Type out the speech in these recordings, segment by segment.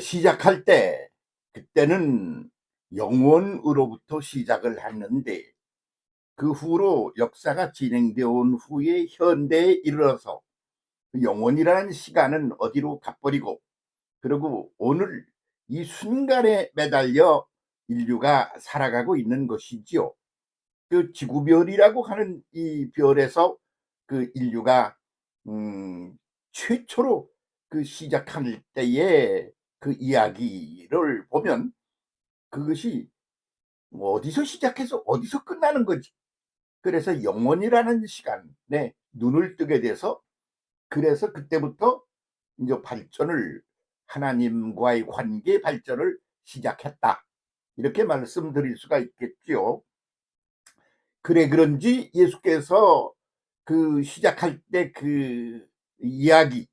시작할 때 그때는 영원으로부터 시작을 했는데 그 후로 역사가 진행되어 온 후에 현대에 이르러서 그 영원이라는 시간은 어디로 가버리고 그리고 오늘 이 순간에 매달려 인류가 살아가고 있는 것이지요. 그 지구별이라고 하는 이 별에서 그 인류가 음 최초로 그 시작할 때의 그 이야기를 보면 그것이 어디서 시작해서 어디서 끝나는 거지. 그래서 영원이라는 시간에 눈을 뜨게 돼서 그래서 그때부터 이제 발전을 하나님과의 관계 발전을 시작했다. 이렇게 말씀드릴 수가 있겠지요. 그래 그런지 예수께서 그 시작할 때 그 이야기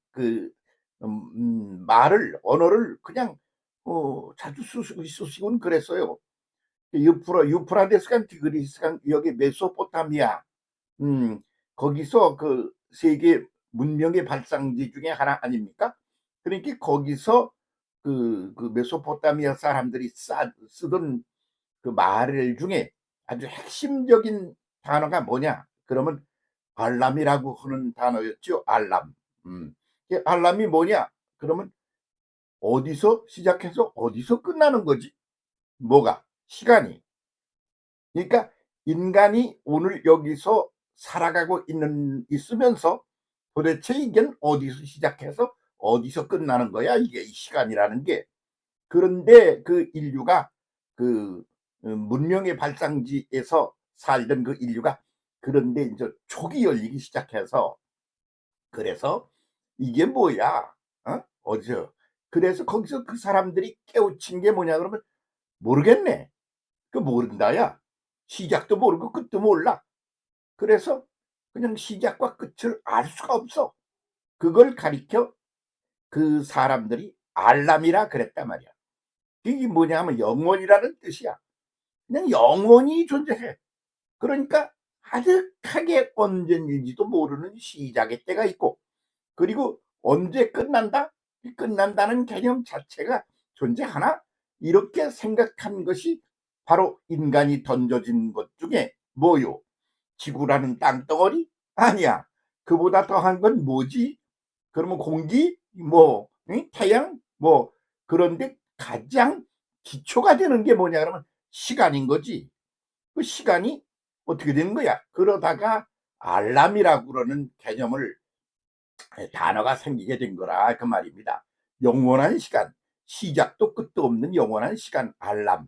말을 언어를 그냥 자주 쓰시곤 그랬어요. 유프라데스강 티그리스강 여기 메소포타미아 거기서 그 세계 문명의 발상지 중에 하나 아닙니까? 그러니까 거기서 그 메소포타미아 사람들이 쓰던 그 말 중에 아주 핵심적인 단어가 뭐냐? 그러면 알람이라고 하는 단어였죠. 알람. 알람이 뭐냐? 그러면 어디서 시작해서 어디서 끝나는 거지? 뭐가? 시간이. 그러니까 인간이 오늘 여기서 살아가고 있으면서 도대체 이게 어디서 시작해서 어디서 끝나는 거야? 이게 이 시간이라는 게. 그런데 그 인류가 그 문명의 발상지에서 살던 그 인류가 그런데 이제 촉이 열리기 시작해서 그래서 이게 뭐야? 어디서? 그래서 거기서 그 사람들이 깨우친 게 뭐냐 그러면 모르겠네. 그 모른다야. 시작도 모르고 끝도 몰라. 그래서 그냥 시작과 끝을 알 수가 없어. 그걸 가리켜 그 사람들이 알람이라 그랬단 말이야. 이게 뭐냐면 영원이라는 뜻이야. 그냥 영원히 존재해. 그러니까 아득하게 언제인지도 모르는 시작의 때가 있고 그리고 언제 끝난다? 이 끝난다는 개념 자체가 존재하나? 이렇게 생각한 것이 바로 인간이 던져진 것 중에 뭐요? 지구라는 땅덩어리? 아니야. 그보다 더한 건 뭐지? 그러면 공기? 뭐 태양? 뭐 그런데 가장 기초가 되는 게 뭐냐 그러면 시간인 거지. 그 시간이 어떻게 되는 거야? 그러다가 알람이라고 그러는 개념을 단어가 생기게 된 거라 그 말입니다. 영원한 시간, 시작도 끝도 없는 영원한 시간 알람.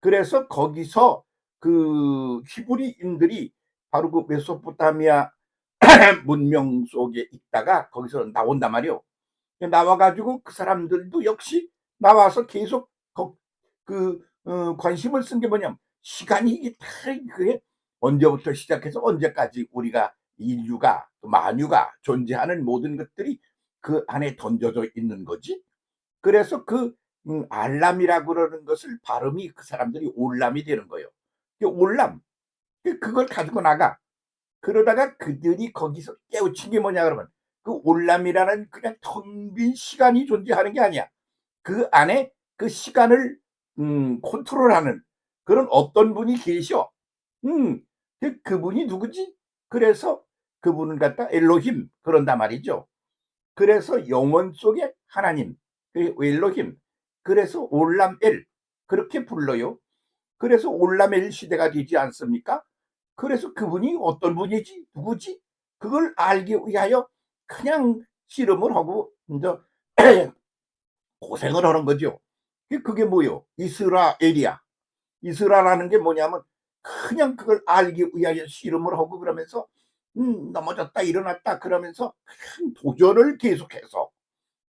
그래서 거기서 그 히브리인들이 바로 그 메소포타미아 문명 속에 있다가 거기서 나온단 말이요. 나와가지고 그 사람들도 역시 나와서 계속 관심을 쓴 게 뭐냐면 시간이 이게 다 그게 언제부터 시작해서 언제까지 우리가 인류가 만유가 존재하는 모든 것들이 그 안에 던져져 있는 거지. 그래서 그 알람이라고 그러는 것을 발음이 그 사람들이 올람이 되는 거예요. 올람 그걸 가지고 나가 그러다가 그들이 거기서 깨우친 게 뭐냐 그러면 그 올람이라는 그냥 텅 빈 시간이 존재하는 게 아니야. 그 안에 그 시간을 컨트롤하는 그런 어떤 분이 계셔. 그분이 누구지? 그래서 그분을 갖다 엘로힘 그런단 말이죠. 그래서 영원 속에 하나님, 그 엘로힘. 그래서 올람엘 그렇게 불러요. 그래서 올람엘 시대가 되지 않습니까? 그래서 그분이 어떤 분이지? 누구지? 그걸 알기 위하여 그냥 씨름을 하고 이제 고생을 하는 거죠. 그게 뭐요? 이스라엘이야. 이스라엘라는 게 뭐냐면 그냥 그걸 알기 위하여 씨름을 하고 그러면서 넘어졌다 일어났다 그러면서 큰 도전을 계속해서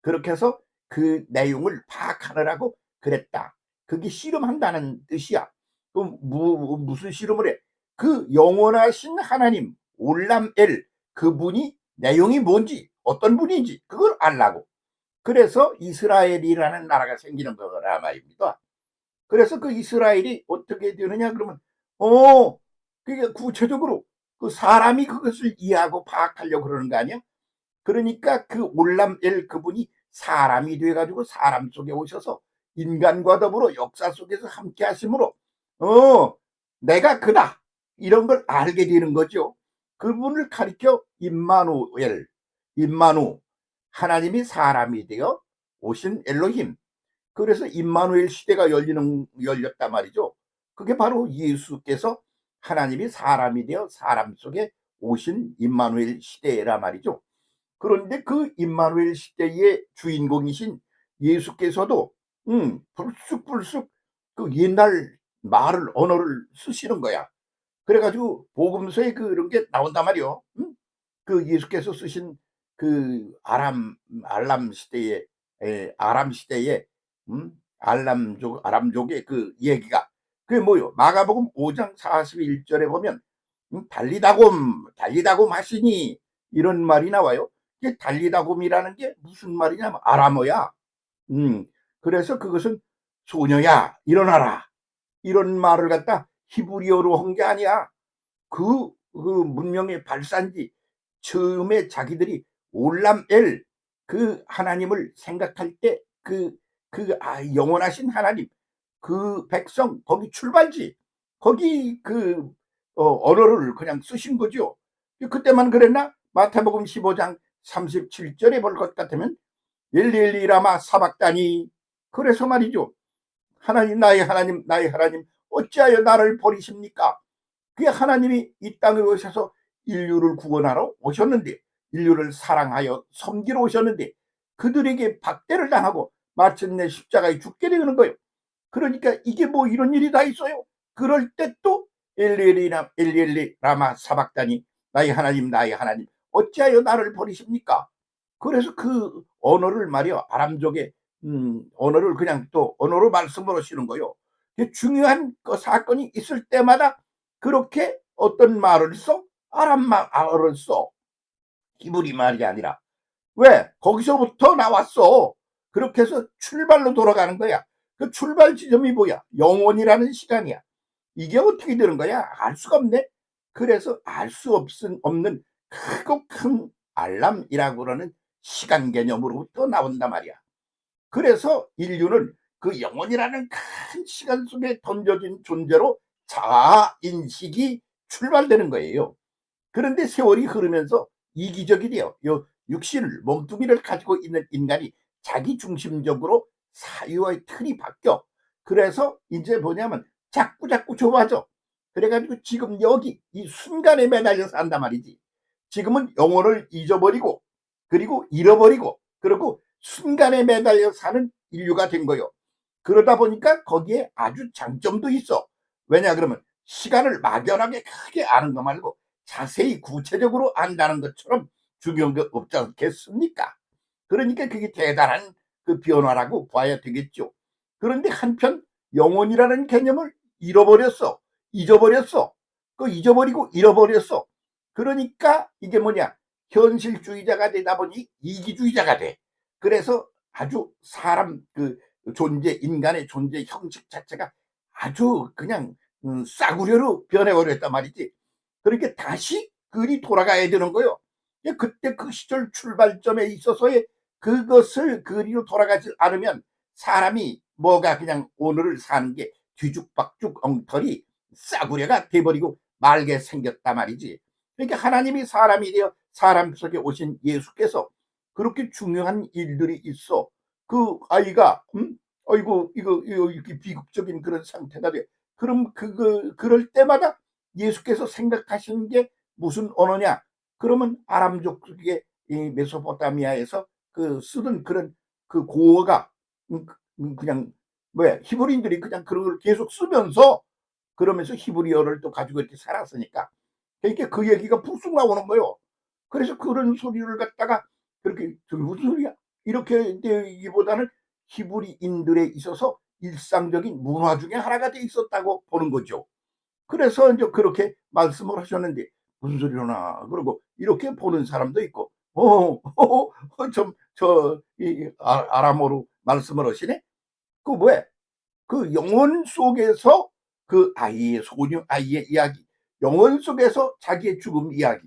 그렇게 해서 그 내용을 파악하느라고 그랬다. 그게 씨름한다는 뜻이야. 그럼 무슨 씨름을 해? 그 영원하신 하나님 올람엘 그분이 내용이 뭔지 어떤 분인지 그걸 알라고. 그래서 이스라엘이라는 나라가 생기는 거라 말입니다. 그래서 그 이스라엘이 어떻게 되느냐 그러면 그게 구체적으로 그 사람이 그것을 이해하고 파악하려고 그러는 거 아니야? 그러니까 그 올람엘 그분이 사람이 돼 가지고 사람 속에 오셔서 인간과 더불어 역사 속에서 함께 하심으로 내가 그다 이런 걸 알게 되는 거죠. 그분을 가리켜 임마누엘, 임마누, 하나님이 사람이 되어 오신 엘로힘. 그래서 임마누엘 시대가 열렸단 말이죠. 그게 바로 예수께서 하나님이 사람이 되어 사람 속에 오신 임마누엘 시대라 말이죠. 그런데 그 임마누엘 시대의 주인공이신 예수께서도 불쑥불쑥 그 옛날 말을 언어를 쓰시는 거야. 그래 가지고 복음서에 그런 게 나온단 말이요. 그 예수께서 쓰신 그 알람 시대의 아람 시대의 아람족의 그 얘기가 그게 뭐요? 마가복음 5장 41절에 보면 달리다곰 하시니 이런 말이 나와요. 이게 달리다곰이라는 게 무슨 말이냐면 아람어야. 음 그래서 그것은 소녀야 일어나라 이런 말을 갖다 히브리어로 한 게 아니야. 그 문명의 발산지 처음에 자기들이 올람엘 그 하나님을 생각할 때 영원하신 하나님 그 백성 거기 출발지 거기 언어를 그냥 쓰신 거죠. 그때만 그랬나? 마태복음 15장 37절에 볼 것 같으면 엘리엘리 라마 사박다니 그래서 말이죠. 하나님 나의 하나님 어찌하여 나를 버리십니까? 그게 하나님이 이 땅에 오셔서 인류를 구원하러 오셨는데 인류를 사랑하여 섬기러 오셨는데 그들에게 박대를 당하고 마침내 십자가에 죽게 되는 거예요. 그러니까 이게 뭐 이런 일이 다 있어요. 그럴 때 또 엘리엘리 라마 사박다니 나의 하나님 어찌하여 나를 버리십니까? 그래서 그 언어를 말이요 아람족의 언어를 그냥 또 언어로 말씀을 하시는 거요. 중요한 사건이 있을 때마다 그렇게 어떤 말을 써? 아람 말을 써. 히브리 말이 아니라. 왜? 거기서부터 나왔어. 그렇게 해서 출발로 돌아가는 거야. 그 출발 지점이 뭐야? 영원이라는 시간이야. 이게 어떻게 되는 거야? 알 수가 없네. 그래서 알 수 없는 크고 큰 알람이라고 그러는 시간 개념으로부터 나온단 말이야. 그래서 인류는 그 영원이라는 큰 시간 속에 던져진 존재로 자아 인식이 출발되는 거예요. 그런데 세월이 흐르면서 이기적이 돼요. 요 육신을 몸뚱이를 가지고 있는 인간이 자기 중심적으로 사유의 틀이 바뀌어. 그래서 이제 뭐냐면 자꾸 좁아져. 그래가지고 지금 여기 이 순간에 매달려서 한단 말이지. 지금은 영혼을 잊어버리고 그리고 잃어버리고 그리고 순간에 매달려 사는 인류가 된 거요. 그러다 보니까 거기에 아주 장점도 있어. 왜냐 그러면 시간을 막연하게 크게 아는 거 말고 자세히 구체적으로 안다는 것처럼 중요한 게 없지 않겠습니까? 그러니까 그게 대단한 그 변화라고 봐야 되겠죠. 그런데 한편 영혼이라는 개념을 잃어버렸어. 잊어버렸어. 잊어버리고 잃어버렸어. 그러니까 이게 뭐냐? 현실주의자가 되다 보니 이기주의자가 돼. 그래서 아주 사람 존재 인간의 존재 형식 자체가 아주 그냥 싸구려로 변해버렸단 말이지. 그렇게 다시 글이 돌아가야 되는 거요. 그때 그 시절 출발점에 있어서의 그것을 그리로 돌아가지 않으면 사람이 뭐가 그냥 오늘을 사는 게 뒤죽박죽 엉터리 싸구려가 돼버리고 말게 생겼단 말이지. 그러니까 하나님이 사람이 되어 사람 속에 오신 예수께서 그렇게 중요한 일들이 있어. 그 아이가 아이고 이거 이렇게 비극적인 그런 상태가 돼. 그럼 그럴 때마다 예수께서 생각하시는 게 무슨 언어냐? 그러면 아람족 쪽의 이 메소포타미아에서 쓰던 그런 그 고어가 그냥 뭐야 히브리인들이 그냥 그런 걸 계속 쓰면서 그러면서 히브리어를 또 가지고 이렇게 살았으니까 그러니까 그 얘기가 불쑥 나오는 거예요. 그래서 그런 소리를 갖다가 그렇게 저게 무슨 소리야? 이렇게 되기보다는 히브리인들에 있어서 일상적인 문화 중에 하나가 돼 있었다고 보는 거죠. 그래서 이제 그렇게 말씀을 하셨는데 무슨 소리로나 그러고 이렇게 보는 사람도 있고 좀이 아람어로 말씀을 하시네. 그 뭐야? 그 영혼 속에서 그 아이의 소녀 아이의 이야기, 영혼 속에서 자기의 죽음 이야기.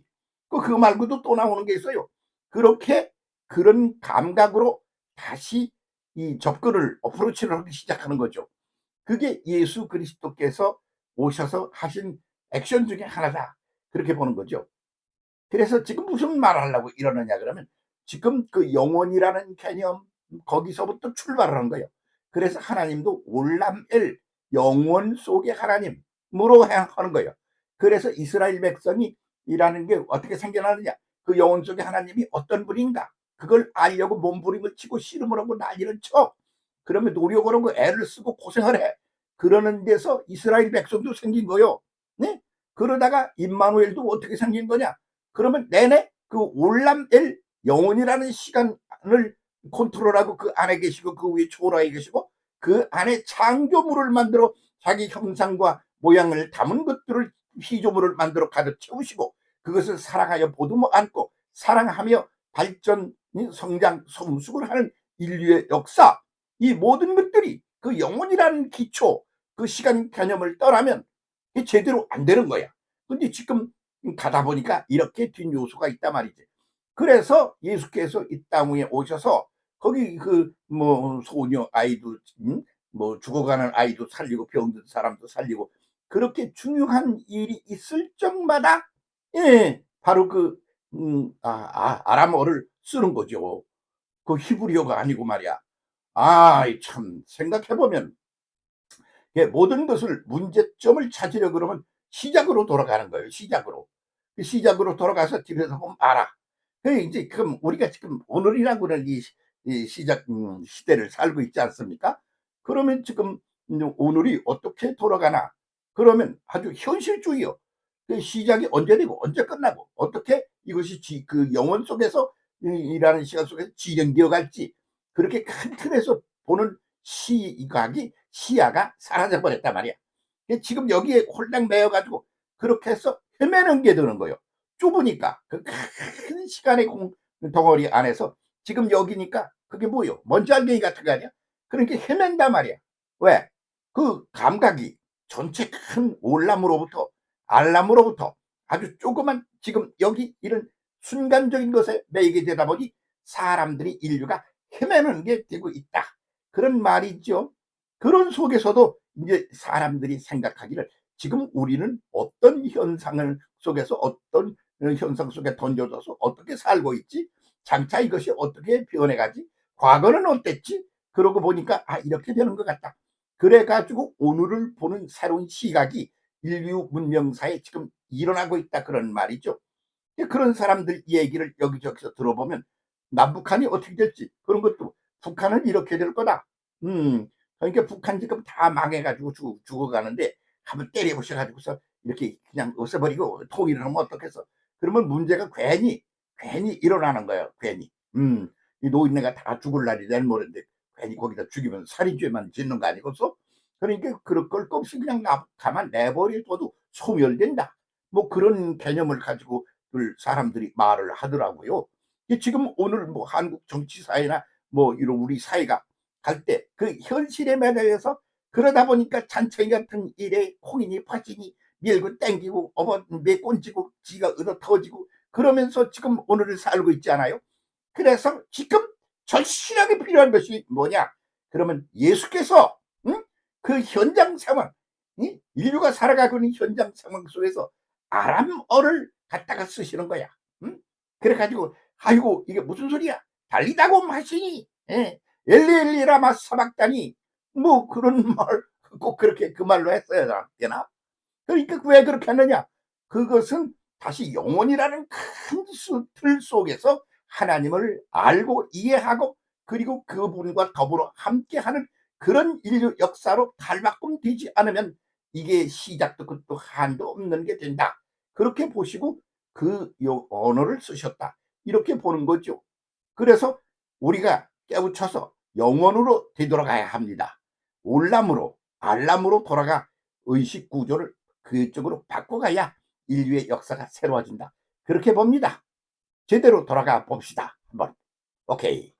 그거 말고도 또 나오는 게 있어요. 그렇게 그런 감각으로 다시 이 접근을 어프로치를 하기 시작하는 거죠. 그게 예수 그리스도께서 오셔서 하신 액션 중에 하나다. 그렇게 보는 거죠. 그래서 지금 무슨 말을 하려고 이러느냐 그러면 지금 그 영혼이라는 개념 거기서부터 출발을 한 거예요. 그래서 하나님도 올람엘 영혼 속의 하나님으로 하는 거예요. 그래서 이스라엘 백성이 이라는 게 어떻게 생겨나느냐, 그 영혼 속의 하나님이 어떤 분인가 그걸 알려고 몸부림을 치고 씨름을 하고 난리를 쳐. 그러면 노력을 하고 애를 쓰고 고생을 해. 그러는 데서 이스라엘 백성도 생긴 거요. 네? 그러다가 임마누엘도 어떻게 생긴 거냐, 그러면 내내 그 올람엘 영혼이라는 시간을 컨트롤하고 그 안에 계시고 그 위에 초월하에 계시고 그 안에 창조물을 만들어 자기 형상과 모양을 담은 것들을 피조물을 만들어 가득 채우시고 그것을 사랑하여 보듬어 안고 사랑하며 발전 성장 성숙을 하는 인류의 역사, 이 모든 것들이 그 영혼이라는 기초 그 시간 개념을 떠나면 제대로 안 되는 거야. 근데 지금 가다 보니까 이렇게 뒷 요소가 있단 말이지. 그래서 예수께서 이 땅 위에 오셔서 거기 그 뭐 소녀 아이도 뭐 죽어가는 아이도 살리고 병든 사람도 살리고 그렇게 중요한 일이 있을 적마다 바로 그 아람어를 쓰는 거죠. 그 히브리어가 아니고 말이야. 참 생각해 보면 모든 것을 문제점을 찾으려 그러면 시작으로 돌아가는 거예요. 시작으로. 그 시작으로 돌아가서 들여다보면 알아. 그 이제 그럼 우리가 지금 오늘이라고 하는 이 시작 시대를 살고 있지 않습니까? 그러면 지금 오늘이 어떻게 돌아가나? 그러면 아주 현실주의요. 그 시작이 언제 되고 언제 끝나고 어떻게 이것이 그 영혼 속에서 이라는 시간 속에서 진행되어 갈지 그렇게 큰 틀에서 보는 시야가 사라져 버렸단 말이야. 지금 여기에 홀딱 매여 가지고 그렇게 해서 헤매는 게 되는 거예요. 좁으니까 그 큰 시간의 덩어리 안에서 지금 여기니까 그게 뭐요? 먼지알갱이 같은 거 아니야? 그러니까 헤맨단 말이야. 왜? 그 감각이 전체 큰 올람으로부터 알람으로부터 아주 조그만 지금 여기 이런 순간적인 것에 매이게 되다 보니 사람들이 인류가 헤매는 게 되고 있다. 그런 말이죠. 그런 속에서도 이제 사람들이 생각하기를 지금 우리는 어떤 현상을 속에서 어떤 현상 속에 던져져서 어떻게 살고 있지? 장차 이것이 어떻게 변해가지? 과거는 어땠지? 그러고 보니까 이렇게 되는 것 같다. 그래가지고 오늘을 보는 새로운 시각이 인류 문명사에 지금 일어나고 있다 그런 말이죠. 그런 사람들 얘기를 여기저기서 들어보면 남북한이 어떻게 될지 그런 것도 북한은 이렇게 될 거다. 그러니까 북한 지금 다 망해가지고 죽어가는데 한번 때려보셔가지고서 이렇게 그냥 없애버리고 통일을 하면 어떻겠어. 그러면 문제가 괜히 일어나는 거예요. 괜히. 이 노인네가 다 죽을 날이 내일 모레인데 괜히 거기다 죽이면 살인죄만 짓는 거 아니겠어? 그러니까 그럴 걸 없이 그냥 가만 내버려둬도 소멸된다. 뭐 그런 개념을 가지고 사람들이 말을 하더라고요. 지금 오늘 뭐 한국 정치사회나 뭐 이런 우리 사회가 갈 때 그 현실에 매달려서 그러다 보니까 잔챙이 같은 일에 콩이니 파지니 밀고 땡기고 매꼰지고 지가 얻어 터지고 그러면서 지금 오늘을 살고 있지 않아요? 그래서 지금 절실하게 필요한 것이 뭐냐? 그러면 예수께서 그 현장 상황, 인류가 살아가고 있는 현장 상황 속에서 아람어를 갖다가 쓰시는 거야. 응? 그래가지고 아이고 이게 무슨 소리야? 달리다고 마시니 엘리 라마 사박다니 뭐 그런 말 꼭 그렇게 그 말로 했어야 되나? 그러니까 왜 그렇게 하느냐? 그것은 다시 영혼이라는 큰 틀 속에서 하나님을 알고 이해하고 그리고 그분과 더불어 함께하는 그런 인류 역사로 탈바꿈 되지 않으면 이게 시작도 끝도 한도 없는 게 된다. 그렇게 보시고 그 언어를 쓰셨다. 이렇게 보는 거죠. 그래서 우리가 깨우쳐서 영원으로 되돌아가야 합니다. 올람으로 알람으로 돌아가 의식 구조를 그쪽으로 바꿔가야 인류의 역사가 새로워진다. 그렇게 봅니다. 제대로 돌아가 봅시다. 한번. 오케이.